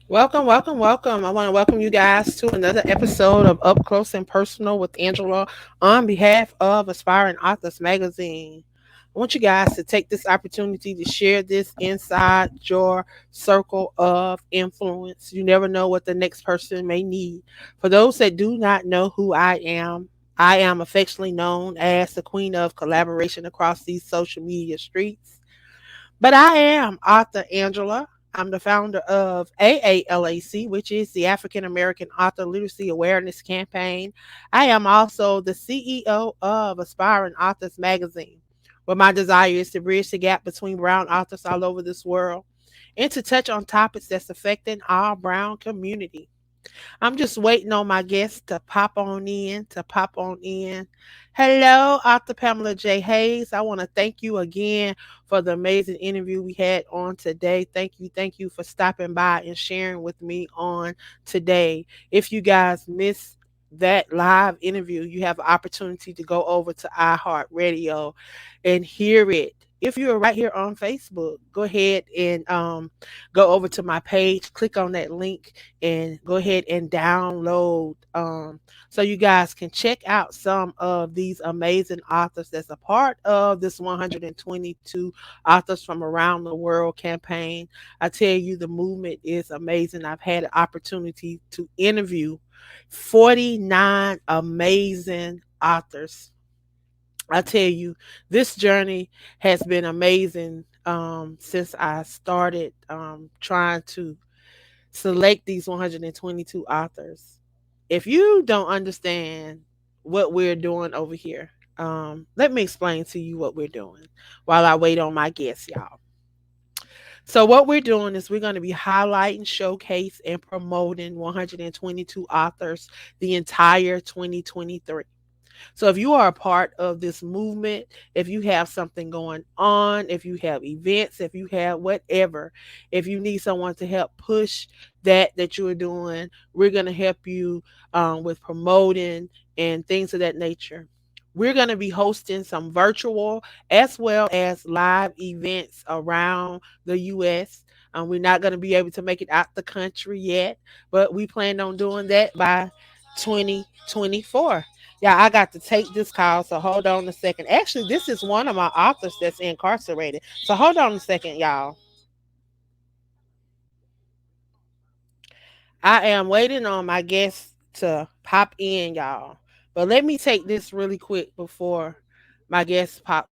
Welcome, welcome, welcome. I want to welcome you guys to another episode of Up Close and Personal with Angela on behalf of Aspiring Authors Magazine. I want you guys to take this opportunity to share this inside your circle of influence. You never know what the next person may need. For those that do not know who I am affectionately known as the queen of collaboration across these social media streets. But I am author Angela. I'm the founder of AALAC, which is the African American Author Literacy Awareness Campaign. I am also the CEO of Aspiring Authors Magazine, where my desire is to bridge the gap between brown authors all over this world and to touch on topics that's affecting our brown community. I'm just waiting on my guests to pop on in. Hello, Author Pamela J. Hayes. I want to thank you again for the amazing interview we had on today. Thank you for stopping by and sharing with me on today. If you guys missed that live interview, you have an opportunity to go over to iHeartRadio and hear it. If you're right here on Facebook, go ahead and go over to my page, click on that link, and go ahead and download so you guys can check out some of these amazing authors that's a part of this 122 authors from around the world campaign. I tell you, the movement is amazing. I've had an opportunity to interview 49 amazing authors. I tell you, this journey has been amazing since I started trying to select these 122 authors. If you don't understand what we're doing over here, let me explain to you what we're doing while I wait on my guests, y'all. So, what we're doing is we're going to be highlighting, showcase, and promoting 122 authors the entire 2023. So if you are a part of this movement, if you have something going on, if you have events, if you have whatever, if you need someone to help push that you're doing, we're going to help you with promoting and things of that nature. We're going to be hosting some virtual as well as live events around the U.S. We're not going to be able to make it out the country yet, but we plan on doing that by 2024. Yeah, I got to take this call, so hold on a second. Actually, this is one of my authors that's incarcerated. So hold on a second, y'all. I am waiting on my guests to pop in, y'all. But let me take this really quick before my guests pop.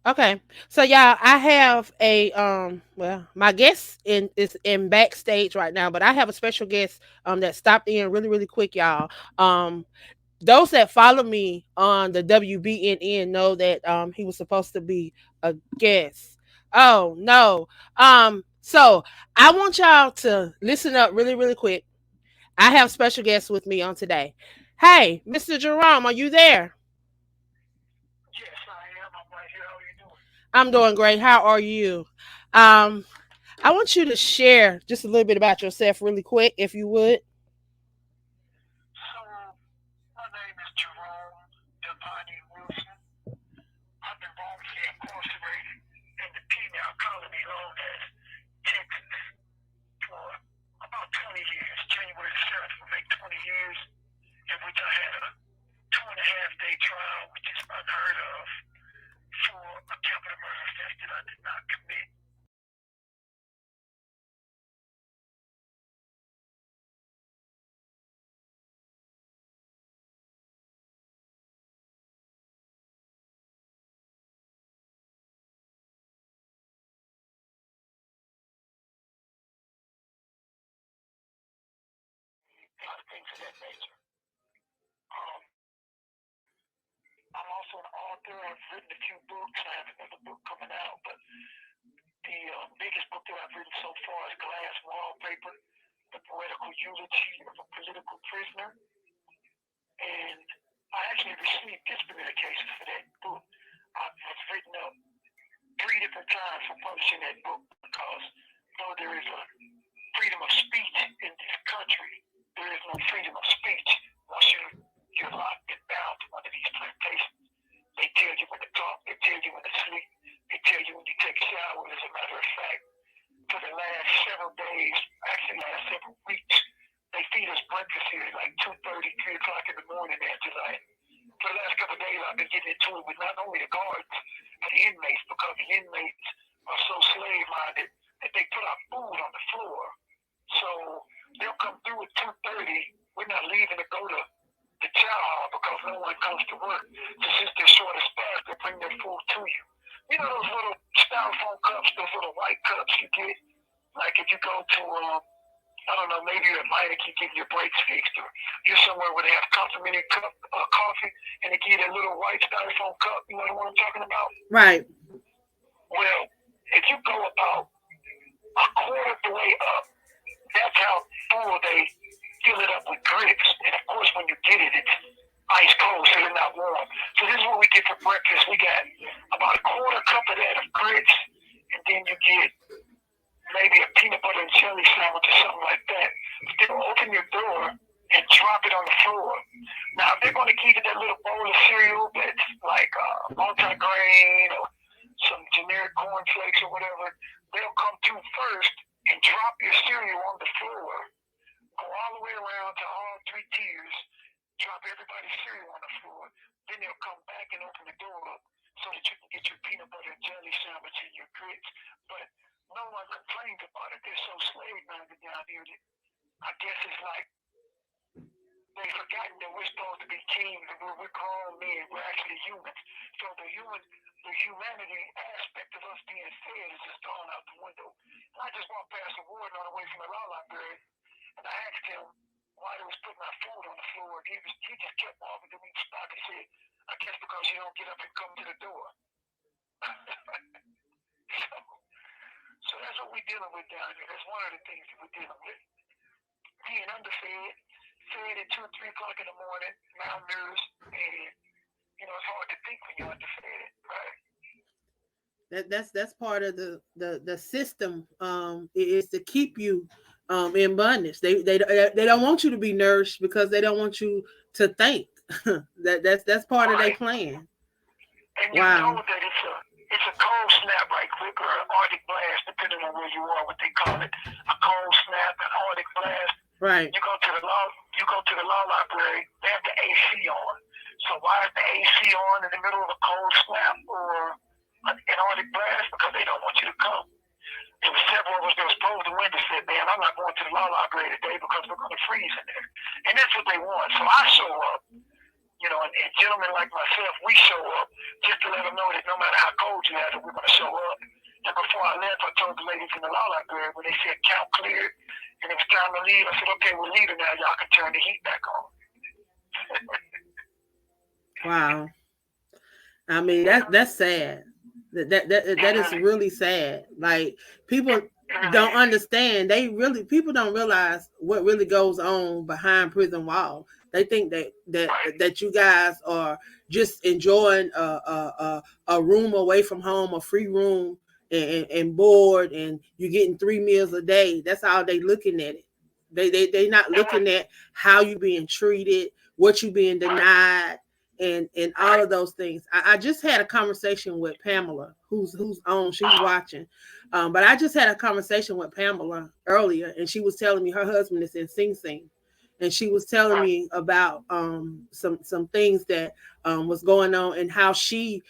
Okay. So y'all, I have a well, my guest is in backstage right now, but I have a special guest that stopped in really, really quick, y'all. Those that follow me on the WBNN know that he was supposed to be a guest. Oh no. So I want y'all to listen up really, really quick. I have special guests with me on today. Hey, Mr. Jerome, are you there? Yes, I am. I'm right here. How are you doing? I'm doing great. How are you? Um, I want you to share just a little bit about yourself really quick, if you would. So, my name is Jerome Devani Wilson. I've been wrongfully incarcerated in the penal colony known as Texas for about 20 years. January the 7th will make 20 years, in which I had a 2.5 day trial, which is unheard of, for a capital murder offense that I did not commit. A lot of things of that nature. Um, I'm also an author. I've written a few books. I have another book coming out, but the biggest book that I've written so far is Glass Wallpaper, The Poetical Eulogy of a Political Prisoner. And I actually received disciplinary cases for that book. I've written up 3 different times for publishing that book because though there is a freedom of speech in this country, there is no freedom of speech once you're locked and bound to one of these plantations. They tell you when to talk, they tell you when to sleep, they tell you when to take a shower. As a matter of fact, for the last several days, actually last several weeks, they feed us breakfast here at like 2:30, 3 o'clock in the morning, Angela. And for the last couple of days, I've been getting into it with not only the guards, but the inmates, because the inmates are so slave-minded that they put our food on the floor. So they'll come through at 2:30. We're not leaving to go to the chow hall because no one comes to work. So since they're short of staff, they bring their food to you. You know those little styrofoam cups, those little white cups you get, like if you go to I don't know, maybe you're at Meineke getting your brakes fixed, or you're somewhere where they have complimentary cup coffee, and they give you a little white styrofoam cup. You know what I'm talking about? Right. Well, if you go about a quarter of the way up, that's how full they fill it up with grits. And of course, when you get it, it's ice cold, so they're not warm. So this is what we get for breakfast. We got about a quarter cup of that of grits, and then you get maybe a peanut butter and jelly sandwich or something like that. But they'll open your door and drop it on the floor. Now, if they're going to give you that little bowl of cereal that's like multigrain or some generic cornflakes or whatever, they'll come to first and drop your cereal on the floor, go all the way around to all 3 tiers, drop everybody's cereal on the floor. Then they'll come back and open the door up so that you can get your peanut butter and jelly sandwich and your grits. But no one complains about it. They're so slave minded down here that I guess it's like they've forgotten that we're supposed to be kings and we're grown men. We're actually humans. So the humanity aspect of us being fed is just gone out the window. And I just walked past the warden on the way from the law library, and I asked him why they was putting our food on the floor. And he just kept walking to me and stopped and said, I guess because you don't get up and come to the door. So that's what we're dealing with down here. That's one of the things that we're dealing with. Being underfed, fed at 2 or 3 o'clock in the morning, malnourished, and it's hard to think when you're underfed, right? That's part of the system. Is to keep you in bondage. They don't want you to be nourished because they don't want you to think. That's part of their Right. plan. And you know Wow. that it's a cold snap right quick or an Arctic blast, depending on where you are, what they call it. A cold snap, an Arctic blast. Right. You go to the law library, they have the AC on. So why is the AC on in the middle of a cold snap or an Arctic blast? Because they don't want you to come. There were several of us that was supposed to win that said, man, I'm not going to the law library today because we're going to freeze in there. And that's what they want. So I show up. And gentlemen like myself, we show up just to let them know that no matter how cold you have, that we're going to show up. And before I left, I told the ladies in the law library when they said count cleared and it was time to leave, I said, okay, we're leaving now. Y'all can turn the heat back on. Wow. I mean, that's sad. That is really sad. Like, people don't understand. People don't realize what really goes on behind prison walls. They think that you guys are just enjoying a room away from home, a free room, and board, and you're getting 3 meals a day. That's how they looking at it. They not looking at how you being treated, what you being denied, and all of those things. I just had a conversation with Pamela, who's on, she's watching. But I just had a conversation with Pamela earlier, and she was telling me her husband is in Sing Sing, and she was telling me about some things that was going on, and how she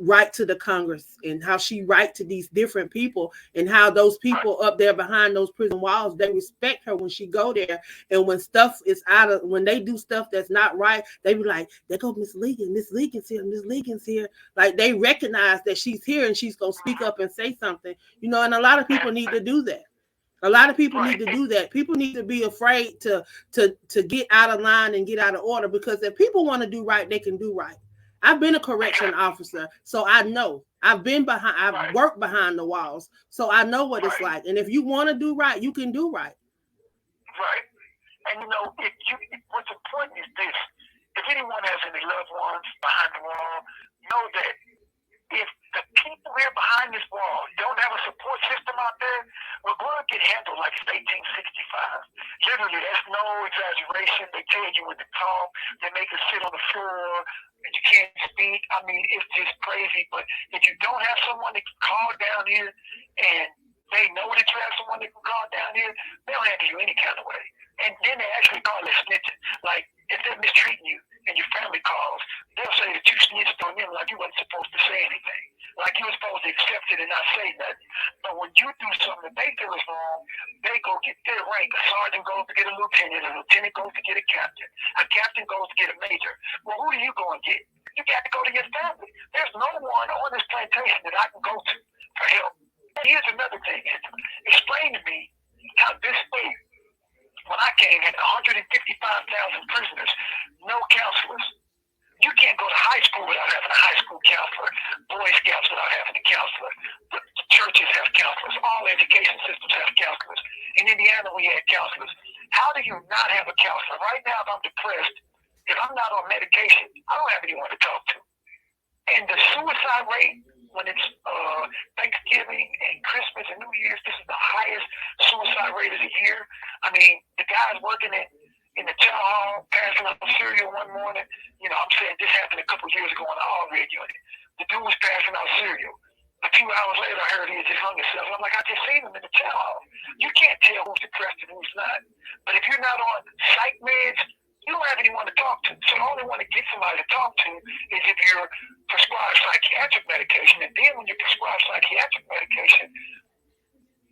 write to the Congress, and how she write to these different people, and how those people up there behind those prison walls, they respect her when she go there. And when they do stuff that's not right, they be like, there go Miss Legan, Miss Legan's here, Miss Legan's here. Like, they recognize that she's here and she's gonna speak up and say something, and a lot of people need to do that. A lot of people need to do that. People need to be afraid to get out of line and get out of order, because if people want to do right, they can do right. I've been a correction officer, so I know. I've worked behind the walls, so I know what it's like. And if you want to do right, you can do right. Right. And what's important is this: if anyone has any loved ones behind the wall, know that if the people here behind this wall don't have a support system out there, we're going to get handled like it's 1865. Literally, that's no exaggeration. They tell you when to talk. They make us sit on the floor, and you can't speak. I mean, it's just crazy. But if you don't have someone that can call down here, and they know that you have someone that can call down here, they'll handle you any kind of way. And then they actually call it snitching. Like, if they're mistreating you and your family calls, they'll say that you snitched on them like you wasn't supposed to say anything. Like you were supposed to accept it and not say nothing. But when you do something that they feel is wrong, they go get their rank. A sergeant goes to get a lieutenant goes to get a captain goes to get a major. Well, who do you go and get? You got to go to your family. There's no one on this plantation that I can go to for help. And here's another thing. Explain to me how this state, when I came, had 155,000 prisoners, no counselors. You can't go to high school without having a high school counselor, Boy Scouts without having a counselor. The churches have counselors. All education systems have counselors. In Indiana, we had counselors. How do you not have a counselor? Right now, if I'm depressed, if I'm not on medication, I don't have anyone to talk to. And the suicide rate, when it's Thanksgiving and Christmas and New Year's, this is the highest suicide rate of the year. I mean, the guys working in the chow hall, passing out cereal one morning. I'm saying this happened a couple of years ago on the all-red unit. The dude was passing out cereal. A few hours later, I heard he had just hung himself. I'm like, I just seen him in the chow hall. You can't tell who's depressed and who's not. But if you're not on psych meds, you don't have anyone to talk to. So the only one to get somebody to talk to is if you're prescribed psychiatric medication. And then when you're prescribed psychiatric medication,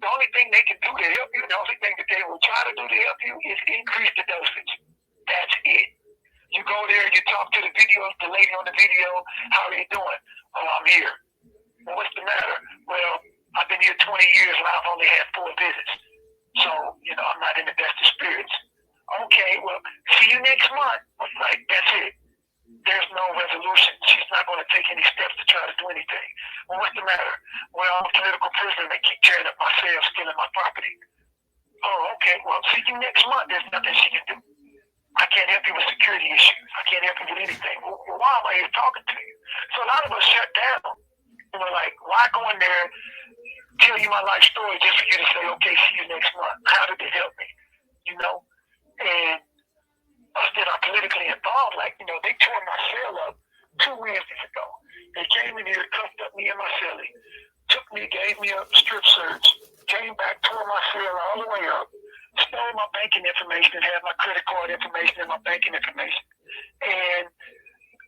the only thing they can do to help you, the only thing that they will try to do to help you is increase the dosage. That's it. You go there, you talk to the lady on the video, how are you doing? Oh, I'm here. Well, what's the matter? Well, I've been here 20 years and I've only had 4 visits. So, I'm not in the best of spirits. Okay, well, see you next month. Like, that's it. There's no resolution. She's not going to take any steps to try to do anything. Well, what's the matter? Well, I'm a political prisoner. They keep tearing up my cell, stealing my property. Oh, okay. Well, see you next month. There's nothing she can do. I can't help you with security issues. I can't help you with anything. Well, why am I here talking to you? So a lot of us shut down. Like, why go in there, tell you my life story just for you to say, okay, see you next month? How did it help me? And us that are politically involved, they tore my cell up 2 Wednesdays ago. They came in here, cuffed up me and my cellie, took me, gave me a strip search, came back, tore my cell all the way up, stole my banking information and had my credit card information and my banking information. And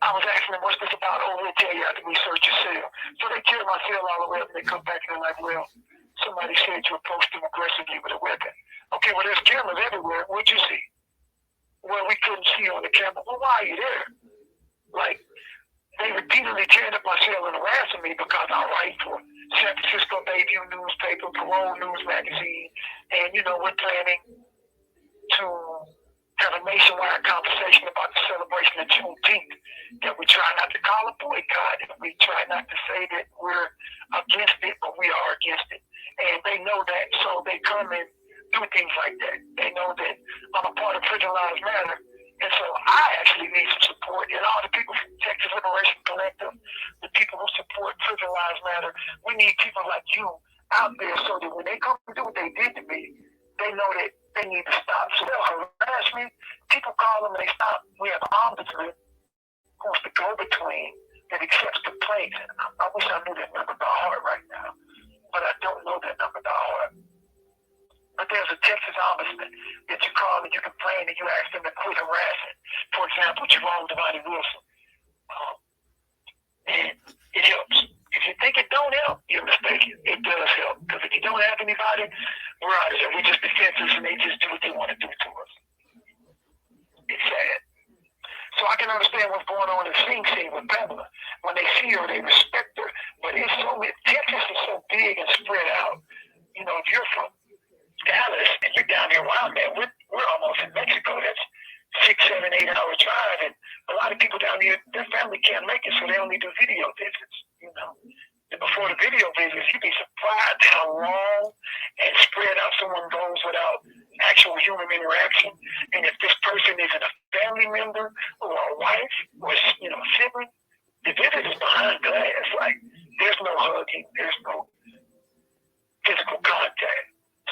I was asking them, what's this about? Oh, we'll tell you after we search your cell. So they tear my cell all the way up and they come back and they're like, well, somebody said you approached them aggressively with a weapon. Okay, well, there's cameras everywhere. What'd you see? Well, we couldn't see on the camera. Well, why why are you there? Like, they repeatedly tearing up my cell and harassing me because I write for San Francisco Bayview newspaper, Parole News magazine, and we're planning to have a nationwide conversation about the celebration of Juneteenth. That we try not to call a boycott, and we try not to say that we're against it, but we are against it. And they know that, so they come and do things like that. They know that I'm a part of Prison Lives Matter, and so I actually need some support. And all the people from Texas Liberation Collective, the people who support Prison Lives Matter, we need people like you out there so that when they come and do what they did to me, they know that they need to stop. So they'll harass me. People call them and they stop. We have an ombudsman who's the go-between that accepts complaints. And I wish I knew that number by heart right now, but I don't know that number by heart. But there's a Texas ombudsman that you call and you complain and you ask them to quit harassing. For example, Jerome Wilson. And it helps. If you think it don't help, you're mistaken. It does help. Because if you don't have anybody, we're out of here. We're just defenseless and they just do what they want to do to us. It's sad. So I can understand what's going on in Sing Sing with Pamela. When they see her, they respect her. But Texas is so big and spread out. If you're from Dallas and you're down here, wow, man, we're almost in Mexico. That's 6, 7, 8 hour drive. And a lot of people down here, their family can't make it, so they only do video visits, And before the video visits, you'd be surprised how long and spread out someone goes without actual human interaction. And if this person isn't a family member or a wife or sibling, the visit is behind glass. Like, there's no hugging, there's no physical contact.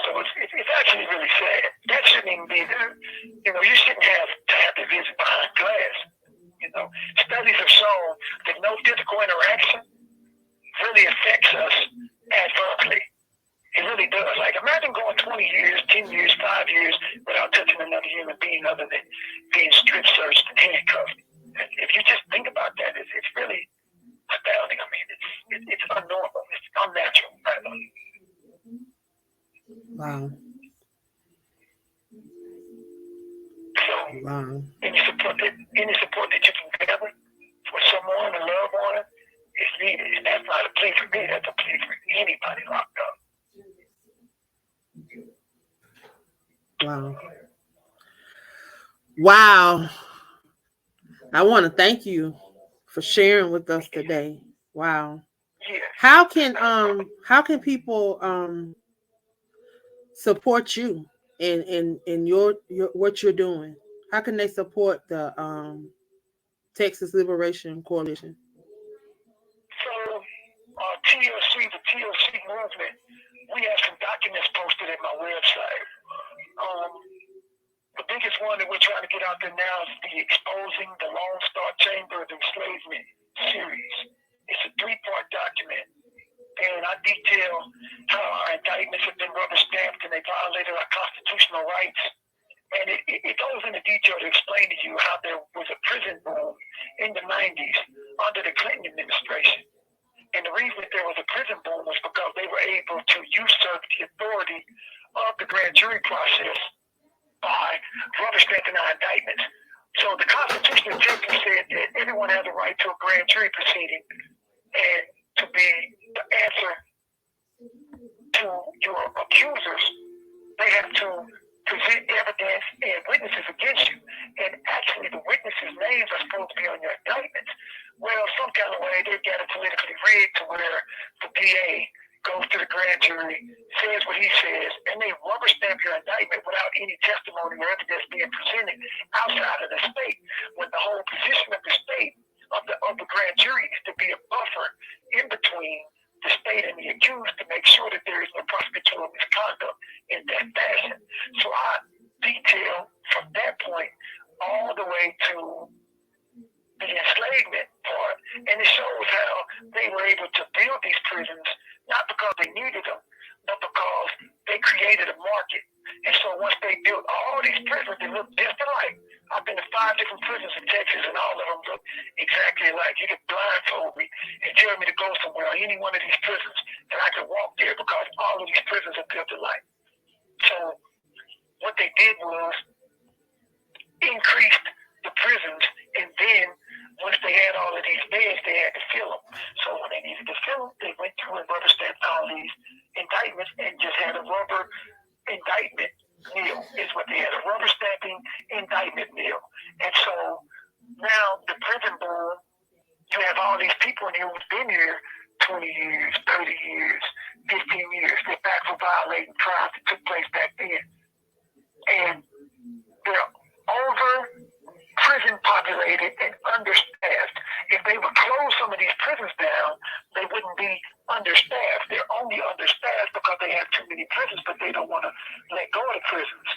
So it's actually really sad. That shouldn't even be there. You shouldn't have to have the visit behind glass. Studies have shown that no physical interaction really affects us adversely. It really does. Like, imagine going 20 years, 10 years, 5 years without touching another human being other than being strip searched and handcuffed. If you just think about that, it's really astounding. I mean, it's unnormal. It's unnatural. Wow. So, Wow. any support that you can gather for someone, a loved one, is needed. And that's not a plea for me. That's a plea for anybody locked up. Wow. Wow. I want to thank you for sharing with us today. Wow. Yeah. How can people support you in your what you're doing? How can they support the Texas Liberation Coalition? So, TLC, the TLC movement, we have some documents posted at my website. The biggest one that we're trying to get out there now is the Exposing the Lone Star Chamber of Enslavement series. It's a 3-part document, and I detail how our indictments have been rubber stamped and they violated our constitutional rights. And it goes into detail to explain to you how there was a prison boom in the 90s under the Clinton administration. And the reason that there was a prison boom was because they were able to usurp the authority of the grand jury process by rubber stamping our indictments. So the Constitution of Texas said that everyone has a right to a grand jury proceeding and to be the answer to your accusers. They have to present evidence and witnesses against you. And actually the witnesses' names are supposed to be on your indictments. Well, some kind of way they got it politically rigged to where the DA goes to the grand jury, says what he says, and they rubber stamp your indictment without any testimony or evidence being presented outside of the state. When the whole position of the state, of the grand jury, is to be a buffer in between the state and the accused to make sure that there is no prosecutorial misconduct in that fashion. So I detail from that point all the way to the enslavement part, and it shows how they were able to build these prisons not because they needed them, but because they created a market. And so once they built all these prisons, they look just alike. I've been to 5 different prisons in Texas, and all of them look exactly alike. You could blindfold me and tell me to go somewhere, any one of these prisons, and I could walk there because all of these prisons are built alike. So what they did was increased the prisons in treadmill. And so now the prison board, you have all these people in here who've been here 20 years, 30 years, 15 years. They're back for violating crimes that took place back then. And they're over prison populated and understaffed. If they would close some of these prisons down, they wouldn't be understaffed. They're only understaffed because they have too many prisons, but they don't want to let go of the prisons.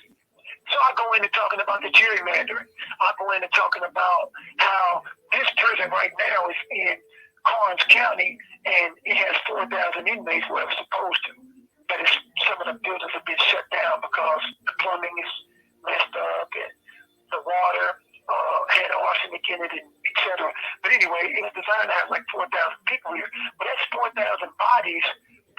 So I go into talking about the gerrymandering. I go into talking about how this prison right now is in Karnes County and it has 4,000 inmates where it's supposed to. But some of the buildings have been shut down because the plumbing is messed up and the water had arsenic in it, and etc. But anyway, it was designed to have like 4,000 people here. But that's 4,000 bodies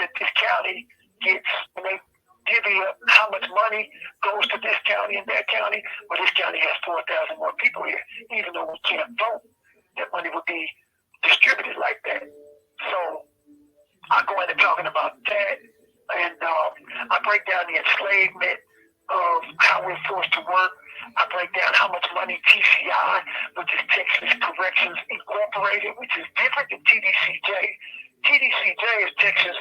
that this county gets when they divvy up how much money goes to this county and that county. Well, this county has 4,000 more people here. Even though we can't vote, that money would be distributed like that. So I go into talking about that, and I break down the enslavement of how we're forced to work. I break down how much money TCI, which is Texas Corrections Incorporated, which is different than TDCJ. TDCJ is Texas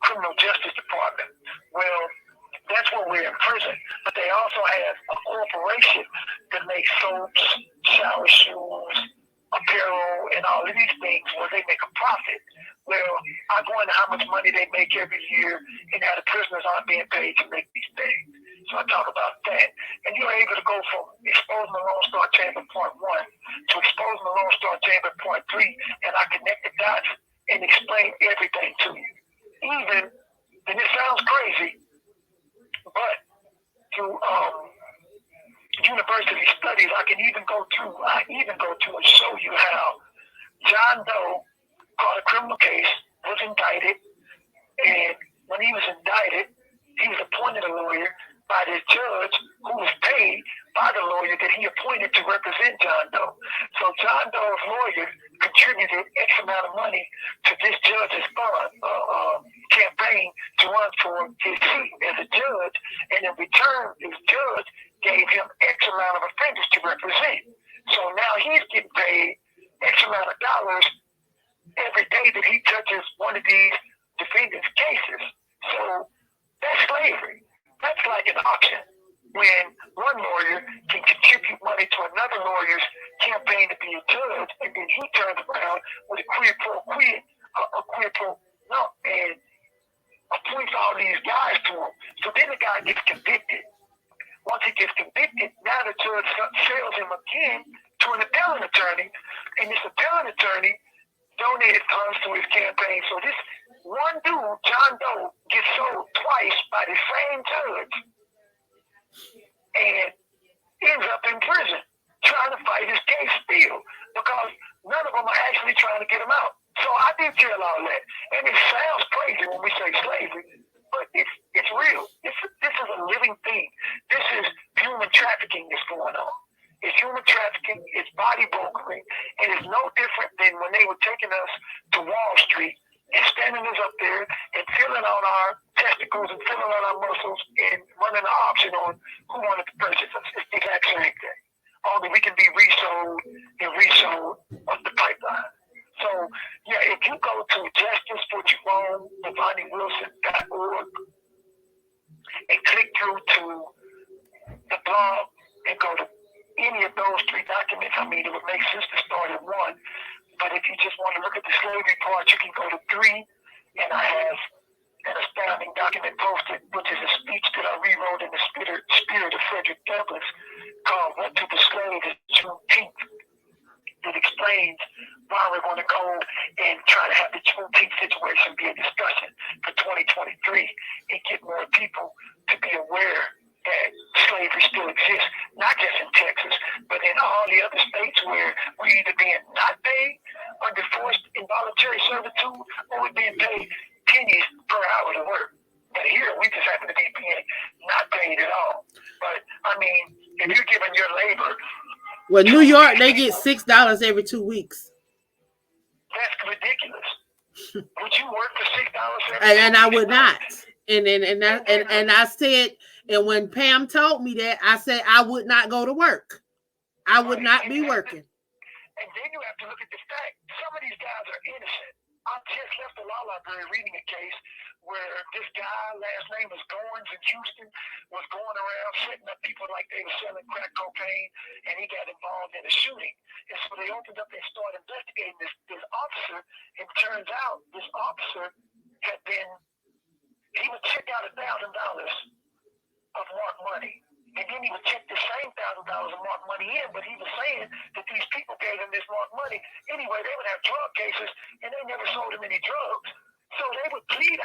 Criminal Justice Department. Well, that's where we're in prison. But they also have a corporation that makes soaps, shower shoes, apparel, and all of these things where they make a profit. Well, I go into how much money they make every year and how the prisoners aren't being paid to make these things. So I talk about that. And you're able to go from exposing the Lone Star Chamber point 1 to exposing the Lone Star Chamber point 3, and I connect the dots and explain everything to you. Even, and it sounds crazy, but through university studies, I even go through and show you how John Doe caught a criminal case, was indicted, and when he was indicted, he was appointed a lawyer by this judge who was paid by the lawyer that he appointed to represent John Doe. So John Doe's lawyer contributed X amount of money to this judge's fund campaign to run for his seat as a judge, and in return, this judge gave him X amount of offenders to represent. So now he's getting paid X amount of dollars every day that he touches one of these defendants' cases. So that's slavery. That's like an auction when one lawyer can contribute money to another lawyer's campaign to be a judge, and then he turns around with a quid pro quid, and appoints all these guys to him. So then the guy gets convicted. Once he gets convicted, now the judge sells him again to an appellant attorney, and this appellant attorney donated funds to his campaign. So this one dude, John Doe, gets sold twice by the same judge and ends up in prison trying to fight his case still because none of them are actually trying to get him out. So I did tell all that. And it sounds crazy when we say slavery, but it's real. This is a living thing. This is human trafficking that's going on. It's human trafficking, it's body brokering, and it's no different than when they were taking us to Wall Street and standing us up there and filling on our testicles and filling on our muscles and running an auction on who wanted to purchase us. It's the exact same thing. Only we can be resold and resold up the pipeline. So, yeah, if you go to Justice for Jerome, DeVonnieWilson.org, and click through to the blog and go to any of those 3 documents, I mean, it would make sense to start at 1. But if you just want to look at the slavery part, you can go to 3, and I have an astounding document posted, which is a speech that I rewrote in the spirit of Frederick Douglass called What to the Slave is Juneteenth. It explains why we're going to go and try to have the Juneteenth situation be a discussion for 2023 and get more people to be aware that slavery still exists, not just in Texas, but in all the other states where we're either being not paid under forced involuntary servitude or we're being paid pennies per hour to work. But here, we just happen to be being not paid at all. But, I mean, if you're giving your labor... Well, New York, they get $6 every 2 weeks. That's ridiculous. Would you work for $6 every 2 weeks? And I would not. And I said, And when Pam told me that, I said I would not go to work. I would Right. not be working. And then you have to look at the fact some of these guys are innocent. I just left the law library reading a case where this guy, last name was Goins in Houston, was going around setting up people like they were selling crack cocaine, and he got involved in a shooting. And so they opened up and started investigating this officer, and turns out this officer had been, he would check out $1,000 of marked money. And then he would check the same $1,000 of marked money in, but he was saying that these people gave him this marked money. Anyway, they would have drug cases, and they never sold him any drugs. So they would plead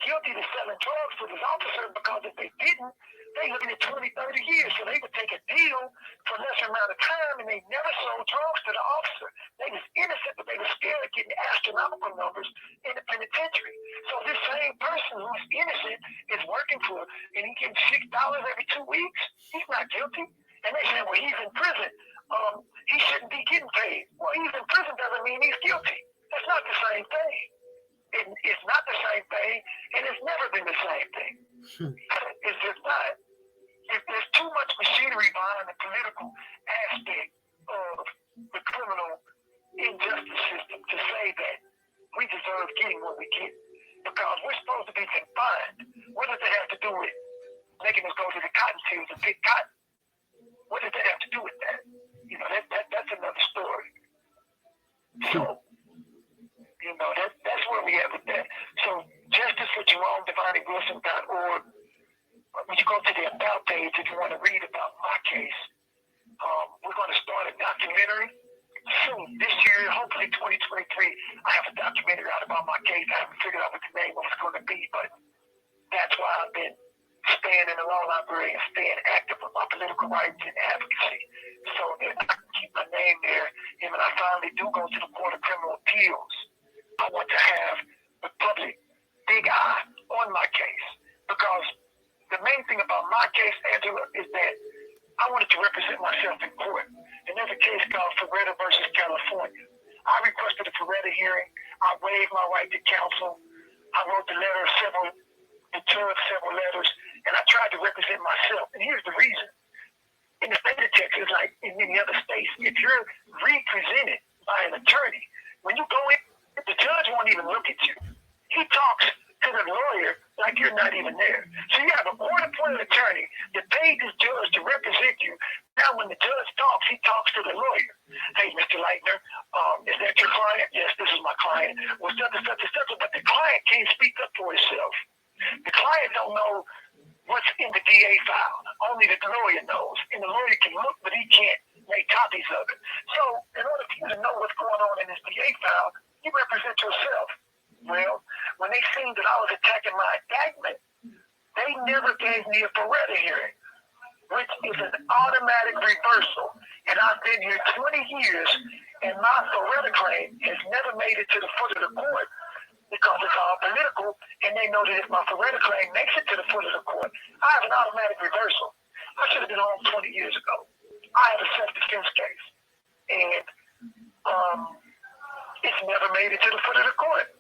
guilty to selling drugs to this officer, because if they didn't, they looking at 20, 30 years. So they would take a deal for a lesser amount of time, and they never sold drugs to the officer. They was innocent, but they were scared of getting astronomical numbers in the penitentiary. So this same person who's innocent is working for, and he gets $6 every 2 weeks. He's not guilty. And they say, well, he's in prison. He shouldn't be getting paid. Well, he's in prison doesn't mean he's guilty. That's not the same thing. It's not the same thing, and it's never been the same thing. It's just not. If there's too much machinery behind the political aspect of the criminal injustice system to say that we deserve getting what we get, because we're supposed to be confined. What does that have to do with making us go to the cotton fields and pick cotton? What does that have to do with that? You know, that's another story. So, you know, that's where we at with that. So, Justice for Jerome, DivineWilson.org. When you go to the About page, if you want to read about my case, we're going to start a documentary soon. This year, hopefully 2023, I have a documentary out about my case. I haven't figured out what the name of it's going to be, but that's why I've been staying in the law library and staying active with my political rights and advocacy, so that I can keep my name there. And when I finally do go to the Court of Criminal Appeals, I want to have the public big eye on my case, because the main thing about my case, Angela, is that I wanted to represent myself in court. And there's a case called Ferretta versus California. I requested a Ferretta hearing. I waived my right to counsel. I wrote the judge several letters, and I tried to represent myself. And here's the reason. In the state of Texas, like in many other states, if you're represented by an attorney, when you go in, the judge won't even look at you. He talks to the lawyer like you're not even there. So you have a court-appointed attorney that paid this judge to represent you. Now when the judge talks, he talks to the lawyer. Hey, Mr. Leitner, is that your client? Yes, this is my client. Well, such and such and such, but the client can't speak up for himself. The client don't know what's in the DA file. Only the lawyer knows. And the lawyer can look, but he can't make copies of it. So in order for you to know what's going on in this DA file, you represent yourself. Well, when they seen that I was attacking my indictment, they never gave me a Ferretta hearing, which is an automatic reversal. And I've been here 20 years, and my Ferretta claim has never made it to the foot of the court, because it's all political, and they know that if my Ferretta claim makes it to the foot of the court, I have an automatic reversal. I should have been home 20 years ago. I have a self-defense case, and it's never made it to the foot of the court.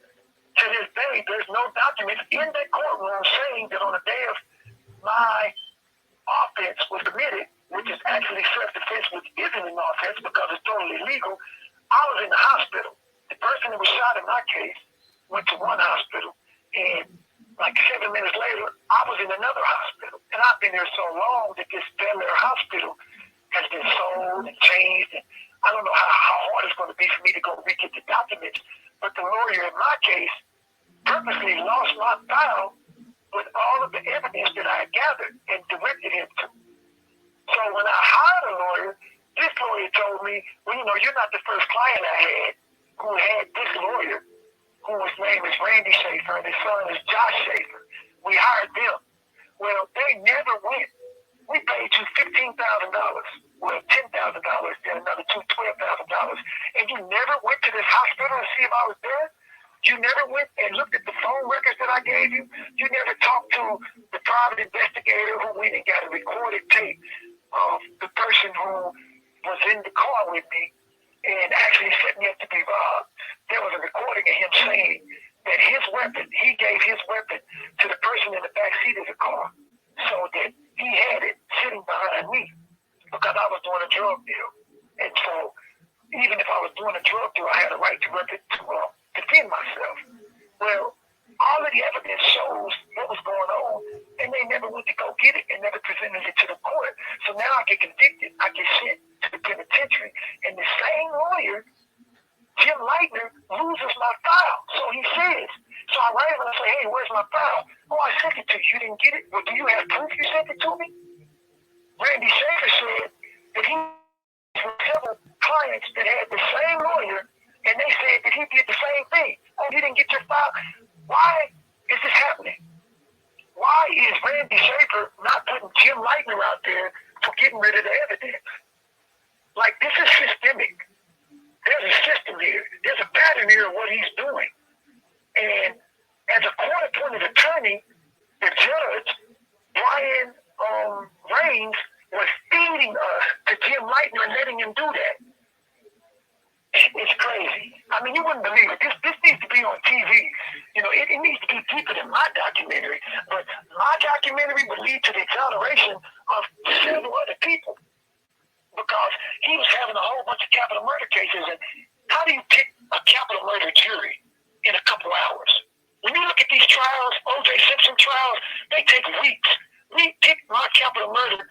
To this day, there's no documents in that courtroom saying that on the day of my offense was committed, which is actually self-defense, which isn't an offense because it's totally illegal, I was in the hospital. The person that was shot in my case went to one hospital, and like 7 minutes later, I was in another hospital. And I've been there so long that this Bel Air hospital has been sold and changed, and I don't know how hard it's going to be for me to go re-get the documents, but the lawyer in my case purposely lost my file with all of the evidence that I had gathered and directed him to. So when I hired a lawyer, this lawyer told me, well, you know, you're not the first client I had who had this lawyer, whose name is Randy Schaefer, and his son is Josh Schaefer. We hired them. Well, they never went. We paid you $15,000. Well, $10,000, then another $12,000. And you never went to this hospital to see if I was there? You never went and looked at the phone records that I gave you? You never talked to the private investigator who went and got a recorded tape of the person who was in the car with me and actually set me up to be robbed? There was a recording of him saying that his weapon, he gave his weapon to the person in the back seat of the car. so that he had it sitting behind me because I was doing a drug deal. And so even if I was doing a drug deal, I had a right to defend myself. Well, all of the evidence shows what was going on, and they never went to go get it and never presented it to the court. So now I get convicted. I get sent to the penitentiary, and the same lawyer, Jim Leitner, loses my file. So he says, so I write him and I say, hey, where's my file? Oh, I sent it to you. You didn't get it? Well, do you have proof you sent it to me? Randy Shafer said that he with several clients that had the same lawyer, and they said that he did the same thing. Oh, you didn't get your file? Why is this happening? Why is Randy Shafer not putting Jim Leitner out there for getting rid of the evidence? Like, this is systemic. There's a system here. There's a pattern here of what he's doing. And as a court-appointed attorney, the judge, Brian Raines, was feeding us to Jim Leitner and letting him do that. It's crazy. I mean, you wouldn't believe it. This needs to be on TV. You know, it needs to be deeper than my documentary. But my documentary would lead to the exoneration of several other people because he was having a whole bunch of capital murder cases. And how do you pick a capital murder jury in a couple hours? When you look at these trials, O.J. Simpson trials, they take weeks. We picked my capital murder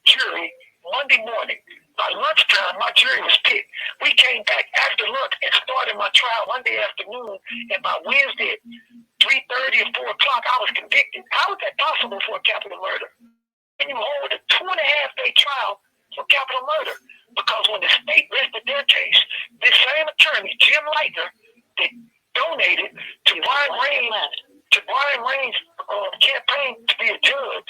jury Monday morning. By lunchtime, my jury was picked. We came back after lunch and started my trial Monday afternoon. And by Wednesday at 3:30 or 4 o'clock, I was convicted. How is that possible for a capital murder? And you hold a 2.5-day trial for capital murder. Because when the state rested their case, this same attorney, Jim Leitner, that donated to Brian Raines' campaign to be a judge,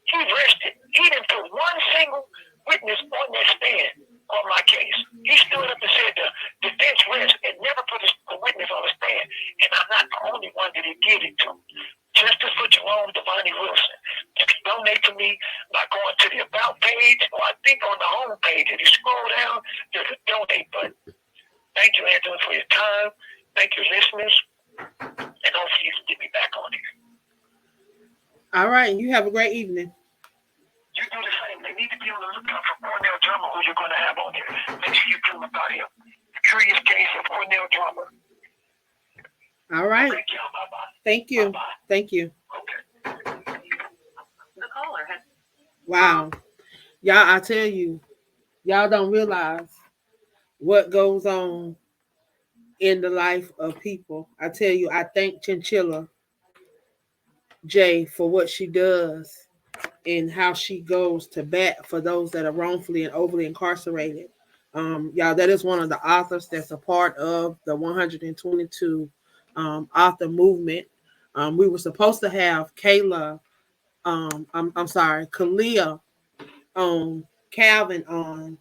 he rested. He didn't put one single witness on that stand on my case. He stood up and said the defense rest and never put a witness on the stand. And I'm not the only one that he did it to. Justice for Jerome Devontae Wilson. You can donate to me by going to the About page, or I think on the home page. If you scroll down, there's a donate button. Thank you, Angela, for your time. Thank you, listeners. And hopefully you can get me back on here. All right. You have a great evening. You do the same. They need to be on the lookout for Cornell Drummer, who you're going to have on here. Make sure you tell them about him. Curious case of Cornell Drummer. All right. Thank you. Bye-bye. Thank you. Bye-bye. Thank you. Okay. The caller has... Wow. Y'all, I tell you, y'all don't realize what goes on in the life of people. I tell you, I thank Chinchilla J for what she does and how she goes to bat for those that are wrongfully and overly incarcerated. Y'all, that is one of the authors that's a part of the 122 author movement. We were supposed to have Kayla, I'm sorry, Kalia Calvin on,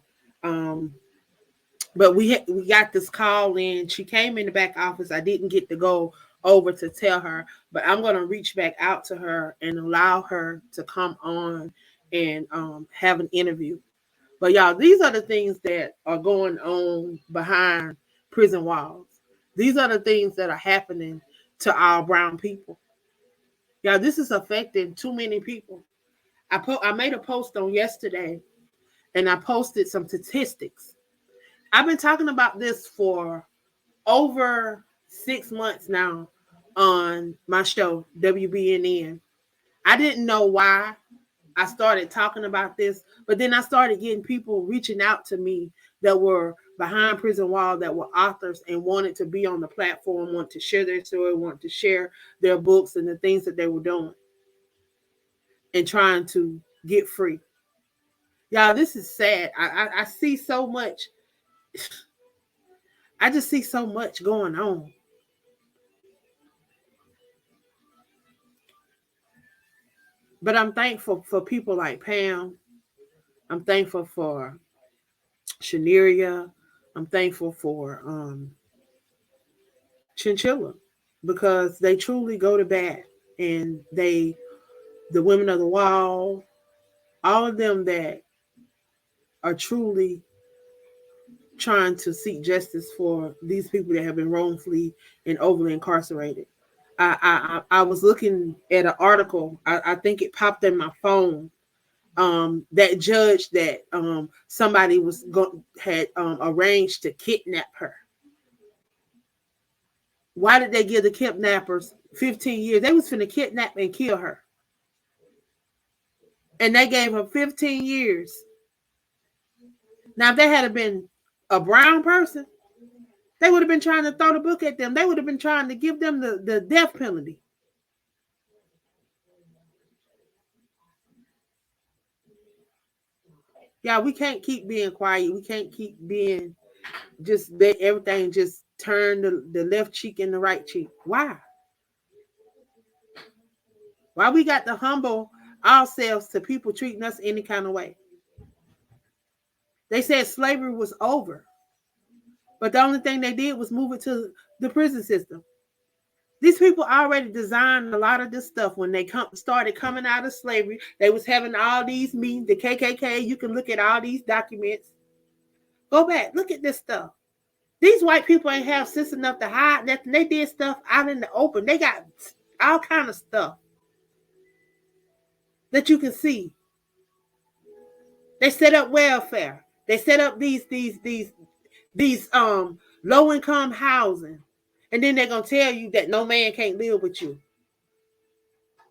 but we got this call in. She came in the back office. I didn't get to go over to tell her, but I'm going to reach back out to her and allow her to come on and have an interview. But y'all, these are the things that are going on behind prison walls. These are the things that are happening to our brown people. Y'all, this is affecting too many people. I made a post on yesterday and I posted some statistics. I've been talking about this for over 6 months now on my show, WBNN. I didn't know why I started talking about this, but then I started getting people reaching out to me that were behind prison wall, that were authors and wanted to be on the platform, wanted to share their story, wanted to share their books and the things that they were doing and trying to get free. Y'all, this is sad. I see so much. I just see so much going on. But I'm thankful for people like Pam. I'm thankful for Shaneria. I'm thankful for Chinchilla because they truly go to bat and the women of the wall, all of them that are truly trying to seek justice for these people that have been wrongfully and overly incarcerated. I was looking at an article. I think it popped in my phone. That judge that somebody had arranged to kidnap her. Why did they give the kidnappers 15 years? They was finna kidnap and kill her, and they gave her 15 years. Now, if they had been a brown person, they would have been trying to throw the book at them. They would have been trying to give them the death penalty. Yeah, we can't keep being quiet. We can't keep being just let everything just turn the left cheek and the right cheek. Why? Why we got to humble ourselves to people treating us any kind of way? They said slavery was over, but the only thing they did was move it to the prison system. These people already designed a lot of this stuff when they started coming out of slavery. They was having all these meetings, the KKK. You can look at all these documents. Go back, look at this stuff. These white people ain't have sense enough to hide nothing. They did stuff out in the open. They got all kind of stuff that you can see. They set up welfare. They set up these low income housing, and then they're gonna tell you that no man can't live with you.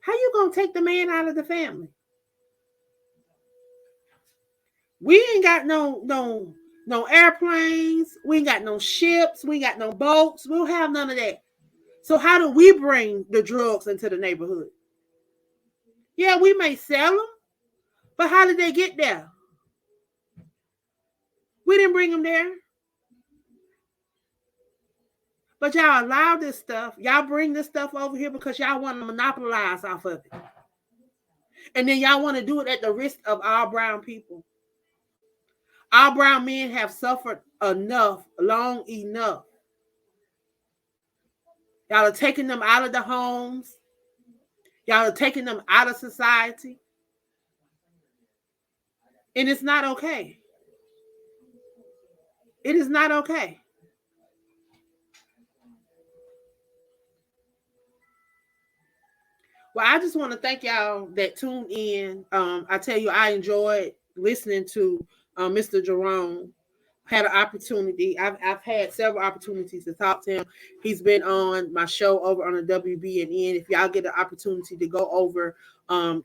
How you gonna take the man out of the family? We ain't got no airplanes. We ain't got no ships. We ain't got no boats. We don't have none of that. So how do we bring the drugs into the neighborhood? Yeah, we may sell them, but how did they get there? We didn't bring them there. But y'all allow this stuff. Y'all bring this stuff over here because y'all want to monopolize off of it. And then y'all want to do it at the risk of our brown people. Our brown men have suffered enough, long enough. Y'all are taking them out of the homes. Y'all are taking them out of society. And it's not okay. It is not okay. Well, I just want to thank y'all that tuned in. I tell you, I enjoyed listening to Mr. Jerome. Had an opportunity. I've had several opportunities to talk to him. He's been on my show over on the WBNN. If y'all get an opportunity to go over,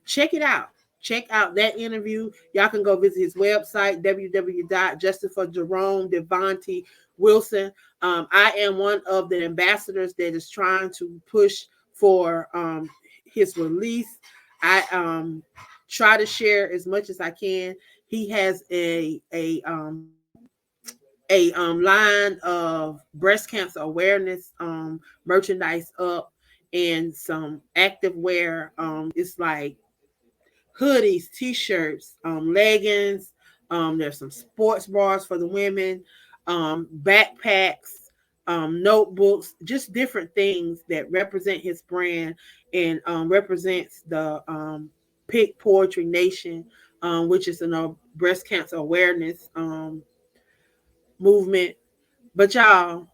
check it out. Check out that interview. Y'all can go visit his website, www.justiceforJeromeDevonte Wilson. I am one of the ambassadors that is trying to push for his release. I try to share as much as I can. He has a line of breast cancer awareness merchandise up, and some active wear. It's like hoodies, t-shirts, leggings. There's some sports bras for the women, backpacks, notebooks, just different things that represent his brand and represents the Pick Poetry Nation, which is a breast cancer awareness movement. But y'all,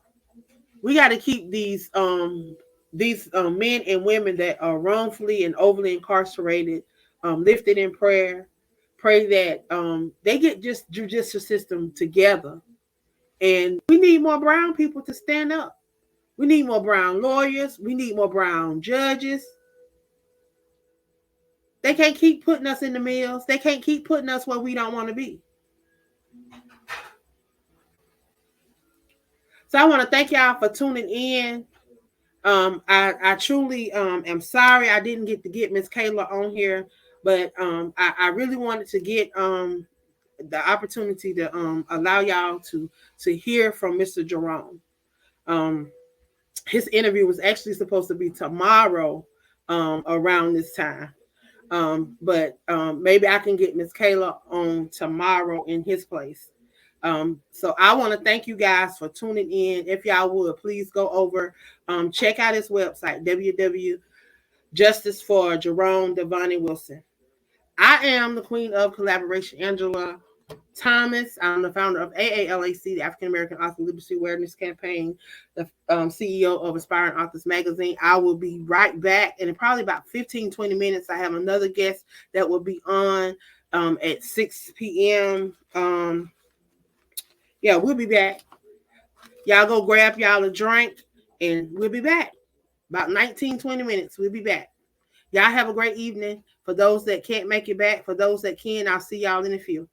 we got to keep these men and women that are wrongfully and overly incarcerated lifted in prayer. Pray that they get just judicial system together. And we need more brown people to stand up. We need more brown lawyers. We need more brown judges. They can't keep putting us in the mills. They can't keep putting us where we don't want to be. So I want to thank y'all for tuning in. I truly am sorry I didn't get to get Miss Kayla on here, but I really wanted to get the opportunity to allow y'all to hear from Mr. Jerome. Um, his interview was actually supposed to be tomorrow around this time. But maybe I can get Miss Kayla on tomorrow in his place. So I want to thank you guys for tuning in. If y'all would, please go over, check out his website, www.justiceforJeromeDevonte Wilson. I am the queen of collaboration, Angela. Thomas. I'm the founder of AALAC, the African American Author Literacy Awareness Campaign, the CEO of Aspiring Authors Magazine. I will be right back, and in probably about 15, 20 minutes, I have another guest that will be on at 6 p.m. Yeah, we'll be back. Y'all go grab y'all a drink, and we'll be back. About 19, 20 minutes, we'll be back. Y'all have a great evening. For those that can't make it back, for those that can, I'll see y'all in a few.